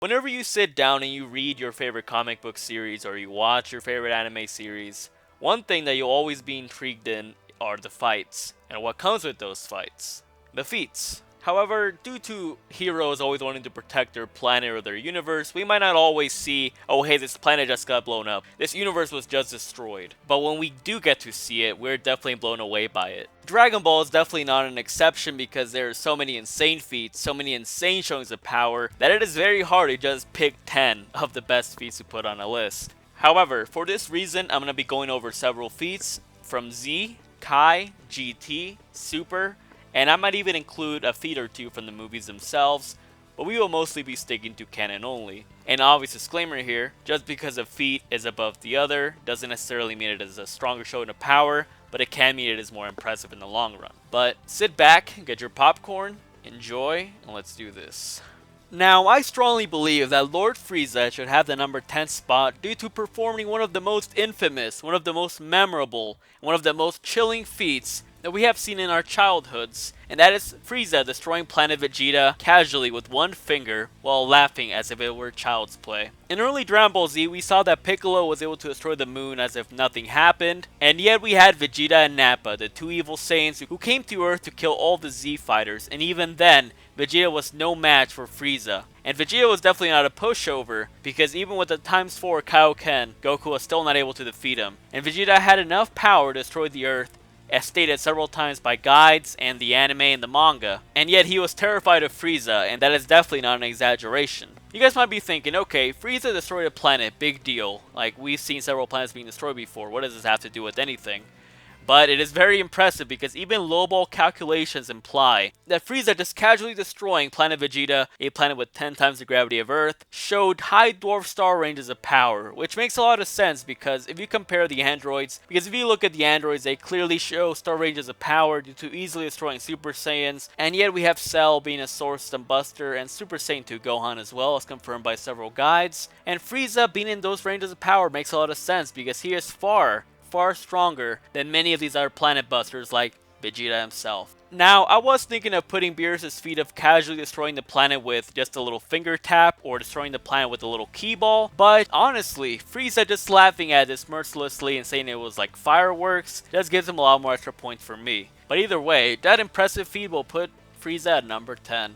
Whenever you sit down and you read your favorite comic book series or you watch your favorite anime series, one thing that you'll always be intrigued in are the fights, and what comes with those fights. The feats. However, due to heroes always wanting to protect their planet or their universe, we might not always see, oh hey, this planet just got blown up, this universe was just destroyed. But when we do get to see it, we're definitely blown away by it. Dragon Ball is definitely not an exception because there are so many insane feats, so many insane showings of power, that it is very hard to just pick 10 of the best feats to put on a list. However, for this reason, I'm going to be going over several feats from Z, Kai, GT, Super, and I might even include a feat or two from the movies themselves, but we will mostly be sticking to canon only. An obvious disclaimer here, just because a feat is above the other doesn't necessarily mean it is a stronger showing of power, but it can mean it is more impressive in the long run. But sit back, get your popcorn, enjoy, and let's do this. Now, I strongly believe that Lord Frieza should have the number 10 spot due to performing one of the most infamous, one of the most memorable, one of the most chilling feats that we have seen in our childhoods, and that is Frieza destroying Planet Vegeta casually with one finger while laughing as if it were child's play. In early Dragon Ball Z, we saw that Piccolo was able to destroy the moon as if nothing happened, and yet we had Vegeta and Nappa, the two evil Saiyans who came to Earth to kill all the Z fighters, and even then, Vegeta was no match for Frieza. And Vegeta was definitely not a pushover, because even with the ×4 Kaioken, Goku was still not able to defeat him. And Vegeta had enough power to destroy the Earth, as stated several times by guides and the anime and the manga, and yet he was terrified of Frieza, and that is definitely not an exaggeration. You guys might be thinking, okay, Frieza destroyed a planet, big deal, like we've seen several planets being destroyed before, what does this have to do with anything? But it is very impressive because even lowball calculations imply that Frieza just casually destroying Planet Vegeta, a planet with 10 times the gravity of Earth, showed high dwarf star ranges of power, which makes a lot of sense because if you compare the androids, because if you look at the androids, they clearly show star ranges of power due to easily destroying Super Saiyans, and yet we have Cell being a Source System Buster and Super Saiyan 2 Gohan as well, as confirmed by several guides, and Frieza being in those ranges of power makes a lot of sense because he is far stronger than many of these other planet busters like Vegeta himself. Now, I was thinking of putting Beerus' feat of casually destroying the planet with just a little finger tap or destroying the planet with a little key ball, but honestly, Frieza just laughing at this mercilessly and saying it was like fireworks just gives him a lot more extra points for me. But either way, that impressive feat will put Frieza at number 10.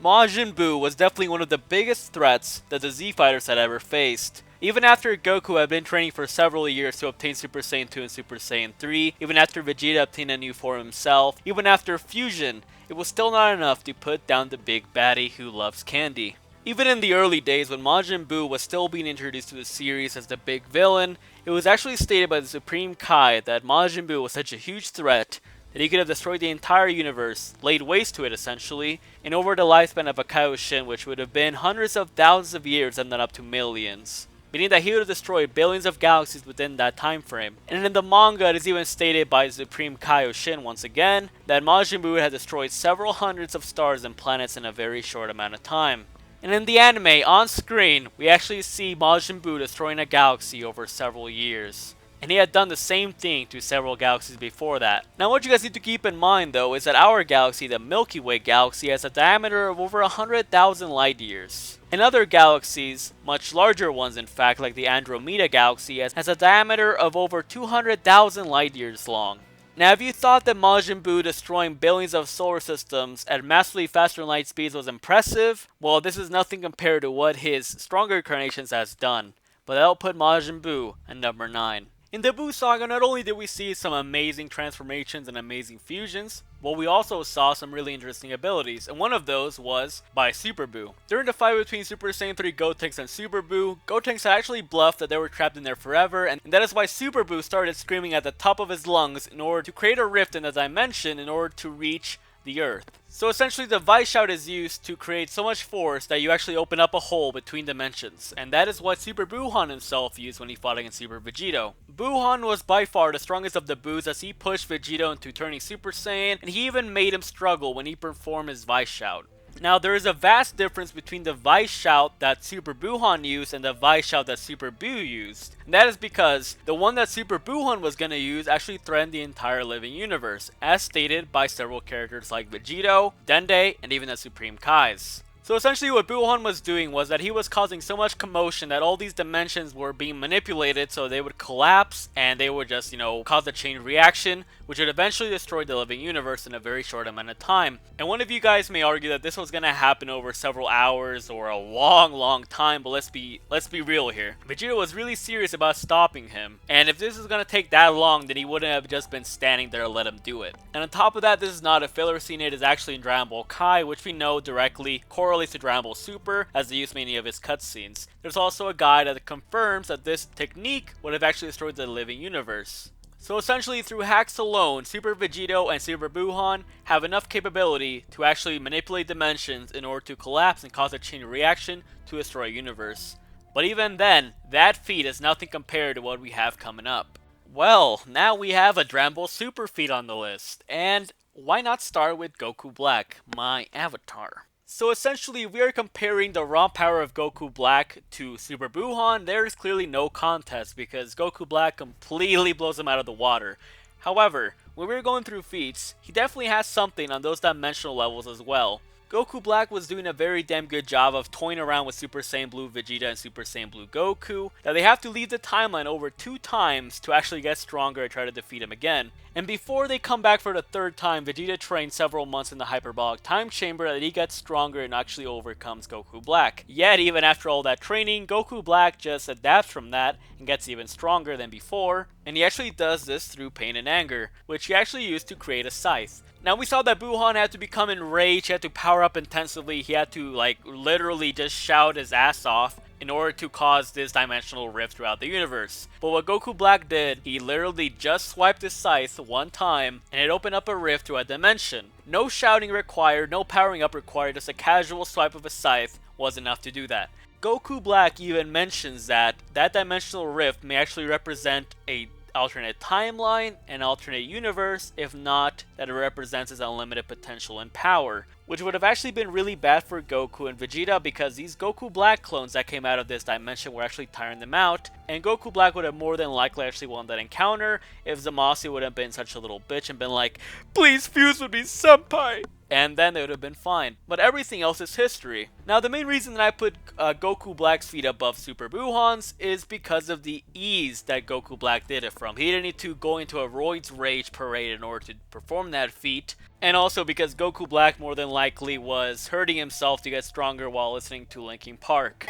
Majin Buu was definitely one of the biggest threats that the Z fighters had ever faced. Even after Goku had been training for several years to obtain Super Saiyan 2 and Super Saiyan 3, even after Vegeta obtained a new form himself, even after fusion, it was still not enough to put down the big baddie who loves candy. Even in the early days when Majin Buu was still being introduced to the series as the big villain, it was actually stated by the Supreme Kai that Majin Buu was such a huge threat that he could have destroyed the entire universe, laid waste to it essentially, and over the lifespan of a Kaioshin, which would have been hundreds of thousands of years and then up to millions. Meaning that he would have destroyed billions of galaxies within that time frame. And in the manga, it is even stated by Supreme Kaioshin once again, that Majin Buu had destroyed several hundreds of stars and planets in a very short amount of time. And in the anime, on screen, we actually see Majin Buu destroying a galaxy over several years. And he had done the same thing to several galaxies before that. Now what you guys need to keep in mind though is that our galaxy, the Milky Way galaxy, has a diameter of over 100,000 light years. And other galaxies, much larger ones in fact, like the Andromeda galaxy, has a diameter of over 200,000 light years long. Now if you thought that Majin Buu destroying billions of solar systems at massively faster than light speeds was impressive, well this is nothing compared to what his stronger incarnations has done. But that'll put Majin Buu at number 9. In the Buu saga, not only did we see some amazing transformations and amazing fusions, but we also saw some really interesting abilities, and one of those was by Super Buu. During the fight between Super Saiyan 3 Gotenks and Super Buu, Gotenks had actually bluffed that they were trapped in there forever, and that is why Super Buu started screaming at the top of his lungs in order to create a rift in the dimension in order to reach the Earth. So essentially the Vice Shout is used to create so much force that you actually open up a hole between dimensions, and that is what Super Buuhan himself used when he fought against Super Vegito. Buuhan was by far the strongest of the Buus as he pushed Vegito into turning Super Saiyan, and he even made him struggle when he performed his Vice Shout. Now, there is a vast difference between the Vice Shout that Super Buuhan used and the Vice Shout that Super Buu used. And that is because the one that Super Buuhan was going to use actually threatened the entire living universe, as stated by several characters like Vegito, Dende, and even the Supreme Kais. So So essentially what Buuhan was doing was that he was causing so much commotion that all these dimensions were being manipulated so they would collapse and they would just, cause a chain reaction, which would eventually destroy the living universe in a very short amount of time. And one of you guys may argue that this was going to happen over several hours or a long time, but let's be real here. Vegeta was really serious about stopping him, and if this is going to take that long, then he wouldn't have just been standing there and let him do it. And on top of that, this is not a filler scene, it is actually in Dragon Ball Kai, which we know directly correlates to Dragon Ball Super, as they use many of his cutscenes. There's also a guide that confirms that this technique would have actually destroyed the living universe. So essentially, through hacks alone, Super Vegito and Super Buuhan have enough capability to actually manipulate dimensions in order to collapse and cause a chain reaction to destroy a universe. But even then, that feat is nothing compared to what we have coming up. Well, now we have a Dragon Ball Super feat on the list, and why not start with Goku Black, my avatar? So essentially, we are comparing the raw power of Goku Black to Super Buuhan. There is clearly no contest because Goku Black completely blows him out of the water. However, when we were going through feats, he definitely has something on those dimensional levels as well. Goku Black was doing a very damn good job of toying around with Super Saiyan Blue Vegeta and Super Saiyan Blue Goku, that they have to leave the timeline over 2 times to actually get stronger and try to defeat him again. And before they come back for the 3rd time, Vegeta trained several months in the hyperbolic time chamber that he gets stronger and actually overcomes Goku Black. Yet even after all that training, Goku Black just adapts from that and gets even stronger than before, and he actually does this through pain and anger, which he actually used to create a scythe. Now we saw that Buuhan had to become enraged, he had to power up intensively, he had to literally just shout his ass off in order to cause this dimensional rift throughout the universe. But what Goku Black did, he literally just swiped his scythe one time and it opened up a rift through a dimension. No shouting required, no powering up required, just a casual swipe of a scythe was enough to do that. Goku Black even mentions that that dimensional rift may actually represent a alternate timeline, an alternate universe, if not that it represents his unlimited potential and power, which would have actually been really bad for Goku and Vegeta because these Goku Black clones that came out of this dimension were actually tiring them out, and Goku Black would have more than likely actually won that encounter if Zamasu would have been such a little bitch and been like, "Please fuse with me, senpai!" And then they would have been fine. But everything else is history. Now the main reason that I put Goku Black's feat above Super Buuhan's is because of the ease that Goku Black did it from. He didn't need to go into a roid's rage parade in order to perform that feat. And also because Goku Black more than likely was hurting himself to get stronger while listening to Linkin Park.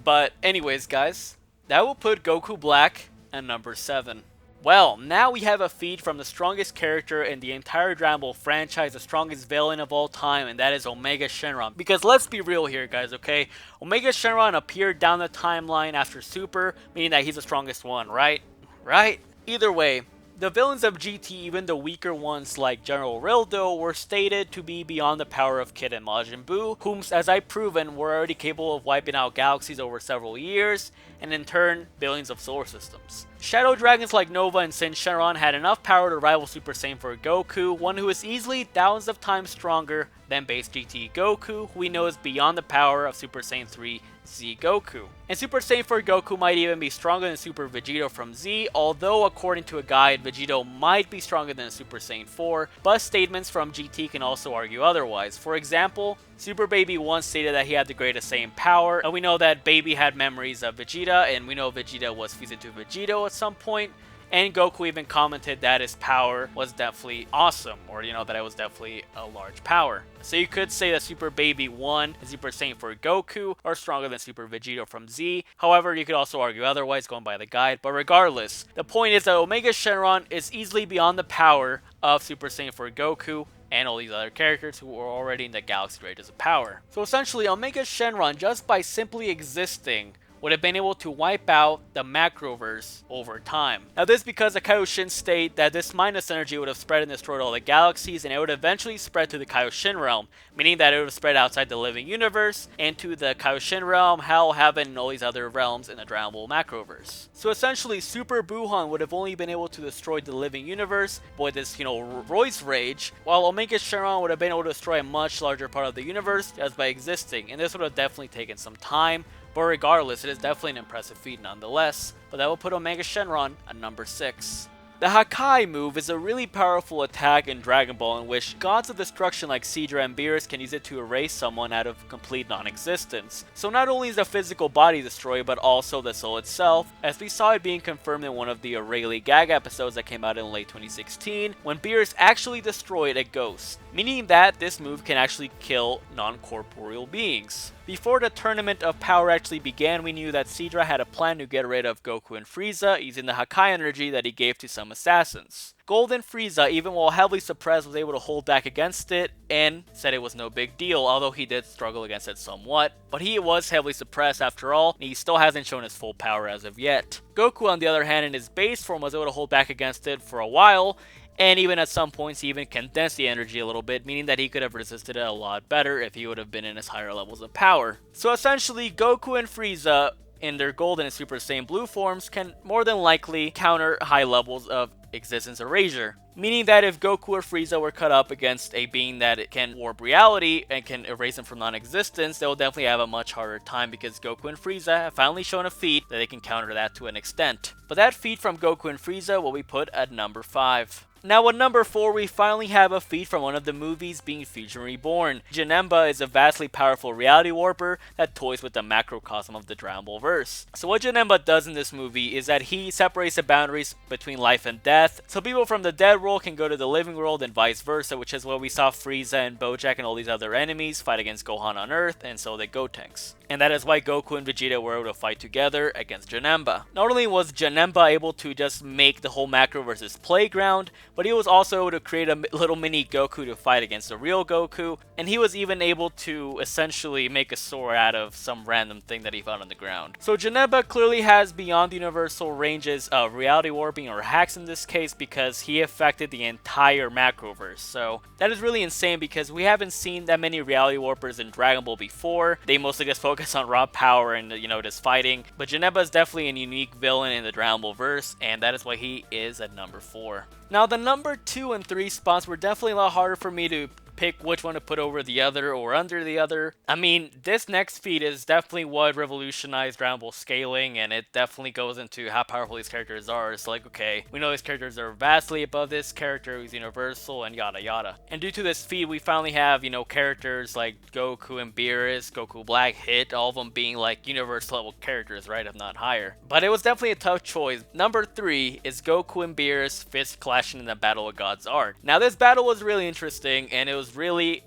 But anyways guys, that will put Goku Black at number 7. Well, now we have a feat from the strongest character in the entire Dragon Ball franchise, the strongest villain of all time, and that is Omega Shenron. Because let's be real here guys, okay? Omega Shenron appeared down the timeline after Super, meaning that he's the strongest one, right? Right? Either way, the villains of GT, even the weaker ones like General Rildo, were stated to be beyond the power of Kid and Majin Buu, whom, as I've proven, were already capable of wiping out galaxies over several years, and in turn, billions of solar systems. Shadow dragons like Nova and Sin Shenron had enough power to rival Super Saiyan 4 Goku, one who is easily thousands of times stronger than base GT Goku, who we know is beyond the power of Super Saiyan 3 Z Goku. And Super Saiyan 4 Goku might even be stronger than Super Vegito from Z, although according to a guide, Vegito might be stronger than Super Saiyan 4, but statements from GT can also argue otherwise. For example, Super Baby once stated that he had the greatest Saiyan power, and we know that Baby had memories of Vegeta, and we know Vegeta was fused into Vegito at some point, and Goku even commented that his power was definitely awesome, or that it was definitely a large power. So you could say that Super Baby 1 and Super Saiyan 4 Goku are stronger than Super Vegito from Z. However, you could also argue otherwise going by the guide, but regardless, the point is that Omega Shenron is easily beyond the power of Super Saiyan 4 Goku and all these other characters who were already in the galaxy ranges of power. So essentially, Omega Shenron, just by simply existing, would have been able to wipe out the Macroverse over time. Now this because the Kaioshin state that this minus energy would have spread and destroyed all the galaxies, and it would eventually spread to the Kaioshin realm, meaning that it would have spread outside the living universe, and to the Kaioshin realm, Hell, Heaven, and all these other realms in the Dragon Ball Macroverse. So essentially, Super Buuhan would have only been able to destroy the living universe with this, Roy's Rage, while Omega Shenron would have been able to destroy a much larger part of the universe just by existing, and this would have definitely taken some time, But regardless, it is definitely an impressive feat nonetheless, but that will put Omega Shenron at number 6. The Hakai move is a really powerful attack in Dragon Ball in which gods of destruction like Sidra and Beerus can use it to erase someone out of complete non-existence. So not only is the physical body destroyed, but also the soul itself, as we saw it being confirmed in one of the Rayleigh gag episodes that came out in late 2016, when Beerus actually destroyed a ghost, meaning that this move can actually kill non-corporeal beings. Before the Tournament of Power actually began, we knew that Sidra had a plan to get rid of Goku and Frieza using the Hakai energy that he gave to some assassins. Golden Frieza, even while heavily suppressed, was able to hold back against it and said it was no big deal, although he did struggle against it somewhat. But he was heavily suppressed after all, and he still hasn't shown his full power as of yet. Goku, on the other hand, in his base form was able to hold back against it for a while, and even at some points he even condensed the energy a little bit, meaning that he could have resisted it a lot better if he would have been in his higher levels of power. So essentially, Goku and Frieza in their Golden and Super Saiyan Blue forms can more than likely counter high levels of existence erasure. Meaning that if Goku or Frieza were cut up against a being that can warp reality and can erase them from non-existence, they will definitely have a much harder time because Goku and Frieza have finally shown a feat that they can counter that to an extent. But that feat from Goku and Frieza will be put at number 5. Now at number 4, we finally have a feat from one of the movies being Fusion Reborn. Ginetta is a vastly powerful reality warper that toys with the macrocosm of the Dragon Ball verse. So what Ginetta does in this movie is that he separates the boundaries between life and death, so people from the dead world can go to the living world and vice versa, which is where we saw Frieza and Bojack and all these other enemies fight against Gohan on Earth, and so the Gotenks. And that is why Goku and Vegeta were able to fight together against Ginetta. Not only was Ginetta able to just make the whole Macroverse his playground, but he was also able to create a little mini Goku to fight against the real Goku, and he was even able to essentially make a sword out of some random thing that he found on the ground. So Ginetta clearly has beyond the universal ranges of reality warping, or hacks in this case, because he affected the entire Macroverse. So that is really insane because we haven't seen that many reality warpers in Dragon Ball before. They mostly just focus on raw power and, just fighting. But Ginetta is definitely a unique villain in the Dragon Ball verse, and that is why he is at number 4. Now, the number 2 and 3 spots were definitely a lot harder for me to pick which one to put over the other or under the other. I mean, this next feat is definitely what revolutionized Dragon Ball scaling, and it definitely goes into how powerful these characters are. It's like, okay, we know these characters are vastly above this character who's universal, and yada yada. And due to this feat, we finally have, characters like Goku and Beerus, Goku Black, Hit, all of them being like universe level characters, right, if not higher. But it was definitely a tough choice. Number 3 is Goku and Beerus fist clashing in the Battle of Gods arc. Now, this battle was really interesting, and it was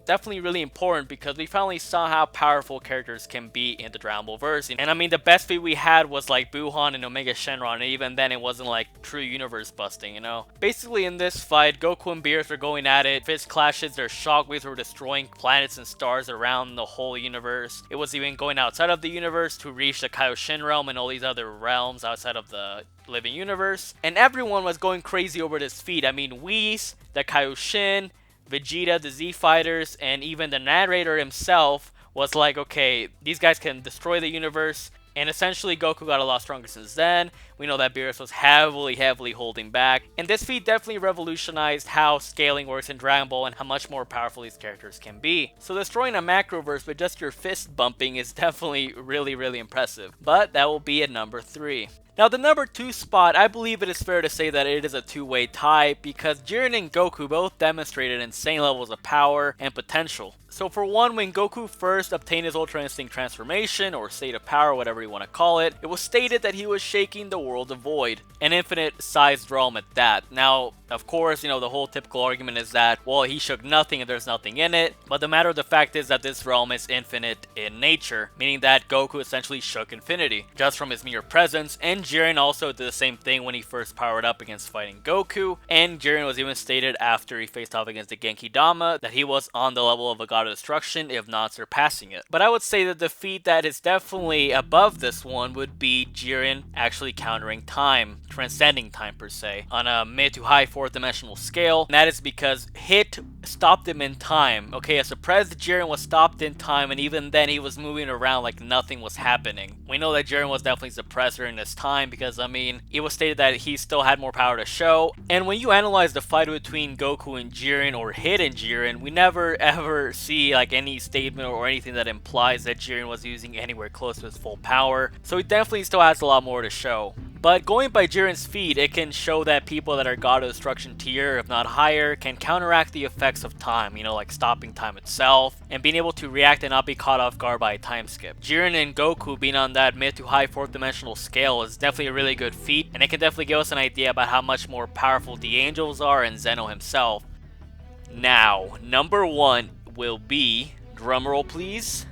definitely really important because we finally saw how powerful characters can be in the Dragon Ball verse. And I mean, the best feat we had was like Buhan and Omega Shenron, and even then it wasn't like true universe busting, Basically in this fight, Goku and Beerus were going at it, fist clashes, their shockwaves were destroying planets and stars around the whole universe. It was even going outside of the universe to reach the Kaioshin realm and all these other realms outside of the living universe. And everyone was going crazy over this feat. I mean, Whis, the Kaioshin, Vegeta, the Z Fighters, and even the narrator himself was like, okay, these guys can destroy the universe. And essentially, Goku got a lot stronger since then. We know that Beerus was heavily holding back. And this feat definitely revolutionized how scaling works in Dragon Ball and how much more powerful these characters can be. So destroying a Macroverse with just your fist bumping is definitely really impressive. But that will be at number 3. Now, the number 2 spot, I believe it is fair to say that it is a two-way tie because Jiren and Goku both demonstrated insane levels of power and potential. So for one, when Goku first obtained his Ultra Instinct transformation, or state of power, whatever you want to call it, it was stated that he was shaking the world of Void, an infinite-sized realm at that. Now, of course, the whole typical argument is that, well, he shook nothing and there's nothing in it, but the matter of the fact is that this realm is infinite in nature, meaning that Goku essentially shook infinity, just from his mere presence, and Jiren also did the same thing when he first powered up against fighting Goku, and Jiren was even stated after he faced off against the Genki Dama that he was on the level of a god of destruction, if not surpassing it. But I would say that the feat that is definitely above this one would be Jiren actually countering time, transcending time per se, on a mid to high 4th dimensional scale, and that is because Hit stopped him in time. Okay, a suppressed Jiren was stopped in time, and even then he was moving around like nothing was happening. We know that Jiren was definitely suppressed during this time because, I mean, it was stated that he still had more power to show. And when you analyze the fight between Goku and Jiren or Hidden Jiren, we never ever see like any statement or anything that implies that Jiren was using anywhere close to his full power. So he definitely still has a lot more to show. But going by Jiren's feat, it can show that people that are God of Destruction tier, if not higher, can counteract the effects of time, you know, like stopping time itself, and being able to react and not be caught off guard by a time skip. Jiren and Goku being on that mid to high 4th dimensional scale is definitely a really good feat, and it can definitely give us an idea about how much more powerful the angels are and Zeno himself. Now, number 1 will be, drumroll please,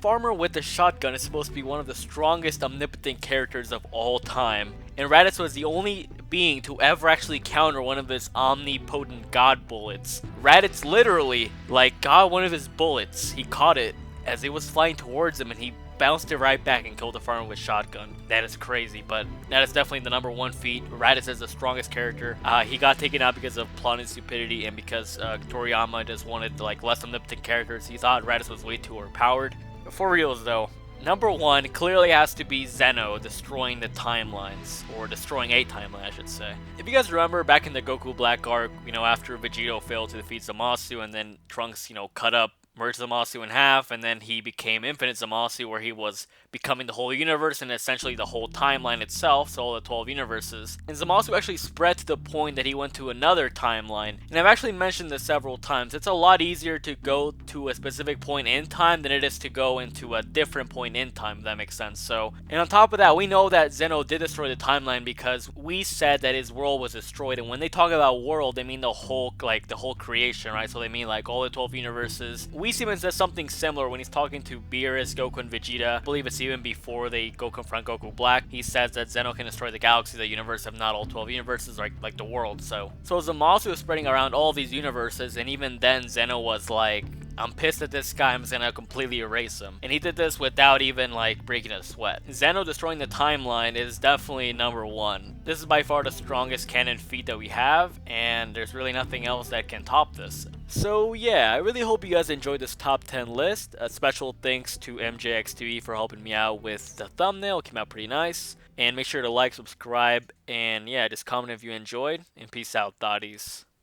Farmer with the shotgun is supposed to be one of the strongest omnipotent characters of all time, and Raditz was the only being to ever actually counter one of his omnipotent god bullets. Raditz literally, like, got one of his bullets, he caught it as it was flying towards him, and he bounced it right back and killed the farmer with shotgun. That is crazy, but that is definitely the number 1 feat. Raditz is the strongest character. He got taken out because of plot and stupidity, and because Toriyama just wanted like less omnipotent characters. He thought Raditz was way too overpowered. For reals though, number 1 clearly has to be Zeno destroying the timelines, or destroying a timeline I should say. If you guys remember back in the Goku Black arc, you know, after Vegito failed to defeat Zamasu and then Trunks, you know, merged Zamasu in half, and then he became Infinite Zamasu, where he was becoming the whole universe and essentially the whole timeline itself, so all the 12 universes. And Zamasu actually spread to the point that he went to another timeline. And I've actually mentioned this several times. It's a lot easier to go to a specific point in time than it is to go into a different point in time, if that makes sense. So, and on top of that, we know that Zeno did destroy the timeline because we said that his world was destroyed. And when they talk about world, they mean the whole creation, right? So they mean like all the 12 universes. Whis says something similar when he's talking to Beerus, Goku, and Vegeta. I believe it's even before they go confront Goku Black. He says that Zeno can destroy the galaxy, the universe, if not all 12 universes, like the world. So Zamasu was spreading around all these universes, and even then Zeno was like, I'm pissed at this guy, I'm just gonna completely erase him. And he did this without even like breaking a sweat. Zeno destroying the timeline is definitely number 1. This is by far the strongest canon feat that we have, and there's really nothing else that can top this. So yeah, I really hope you guys enjoyed this top 10 list. A special thanks to MJxTV for helping me out with the thumbnail. It came out pretty nice. And make sure to like, subscribe, and yeah, just comment if you enjoyed. And peace out, thotties.